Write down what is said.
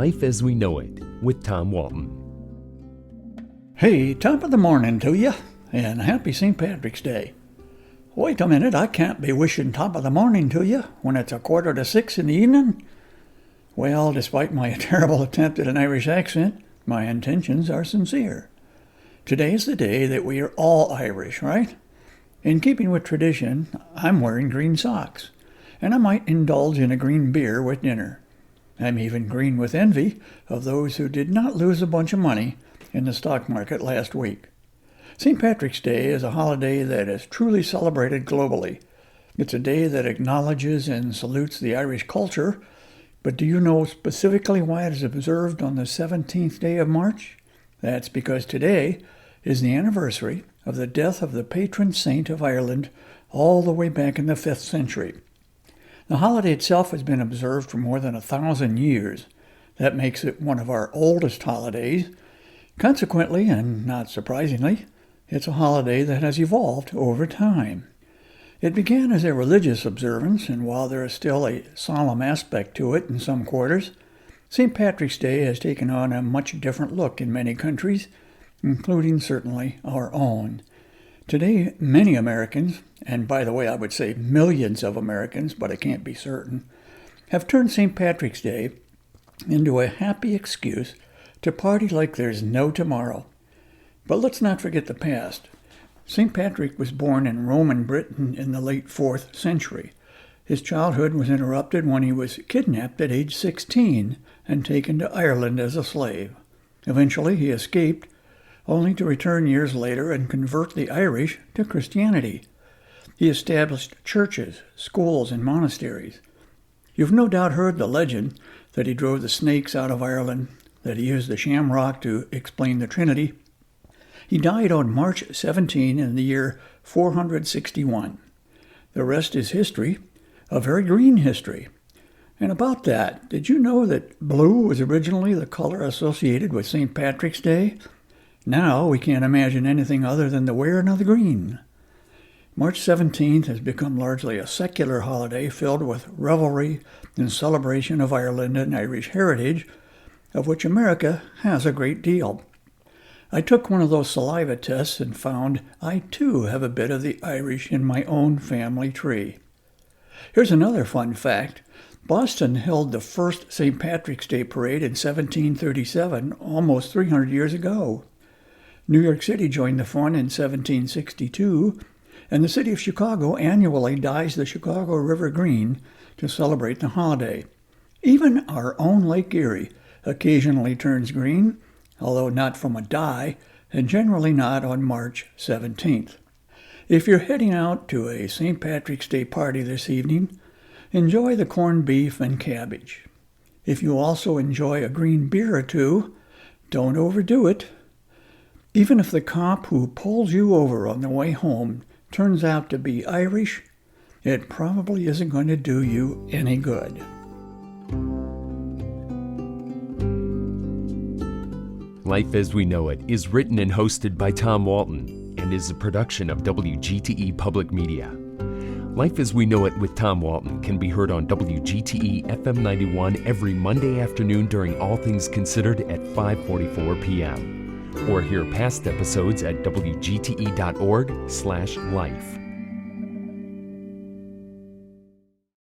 Life as We Know It with Tom Walton. Hey, top of the morning to you, and happy St. Patrick's Day. Wait a minute, I can't be wishing top of the morning to you when it's 5:45 in the evening. Well, despite my terrible attempt at an Irish accent, my intentions are sincere. Today is the day that we are all Irish, right? In keeping with tradition, I'm wearing green socks, and I might indulge in a green beer with dinner. I'm even green with envy of those who did not lose a bunch of money in the stock market last week. St. Patrick's Day is a holiday that is truly celebrated globally. It's a day that acknowledges and salutes the Irish culture, but do you know specifically why it is observed on the 17th day of March? That's because today is the anniversary of the death of the patron saint of Ireland all the way back in the 5th century. The holiday itself has been observed for more than 1,000 years. That makes it one of our oldest holidays. Consequently, and not surprisingly, it's a holiday that has evolved over time. It began as a religious observance, and while there is still a solemn aspect to it in some quarters, St. Patrick's Day has taken on a much different look in many countries, including certainly our own. Today, many Americans, and by the way, I would say millions of Americans, but I can't be certain, have turned St. Patrick's Day into a happy excuse to party like there's no tomorrow. But let's not forget the past. St. Patrick was born in Roman Britain in the late 4th century. His childhood was interrupted when he was kidnapped at age 16 and taken to Ireland as a slave. Eventually, he escaped, only to return years later and convert the Irish to Christianity. He established churches, schools, and monasteries. You've no doubt heard the legend that he drove the snakes out of Ireland, that he used the shamrock to explain the Trinity. He died on March 17 in the year 461. The rest is history, a very green history. And about that, did you know that blue was originally the color associated with St. Patrick's Day? Now we can't imagine anything other than the wearing of the green. March 17th has become largely a secular holiday filled with revelry and celebration of Ireland and Irish heritage, of which America has a great deal. I took one of those saliva tests and found I too have a bit of the Irish in my own family tree. Here's another fun fact. Boston held the first St. Patrick's Day parade in 1737, almost 300 years ago. New York City joined the fun in 1762, and the city of Chicago annually dyes the Chicago River green to celebrate the holiday. Even our own Lake Erie occasionally turns green, although not from a dye, and generally not on March 17th. If you're heading out to a St. Patrick's Day party this evening, enjoy the corned beef and cabbage. If you also enjoy a green beer or two, don't overdo it. Even if the cop who pulls you over on the way home turns out to be Irish, it probably isn't going to do you any good. Life as We Know It is written and hosted by Tom Walton and is a production of WGTE Public Media. Life as We Know It with Tom Walton can be heard on WGTE FM 91 every Monday afternoon during All Things Considered at 5:44 p.m. or hear past episodes at wgte.org/life.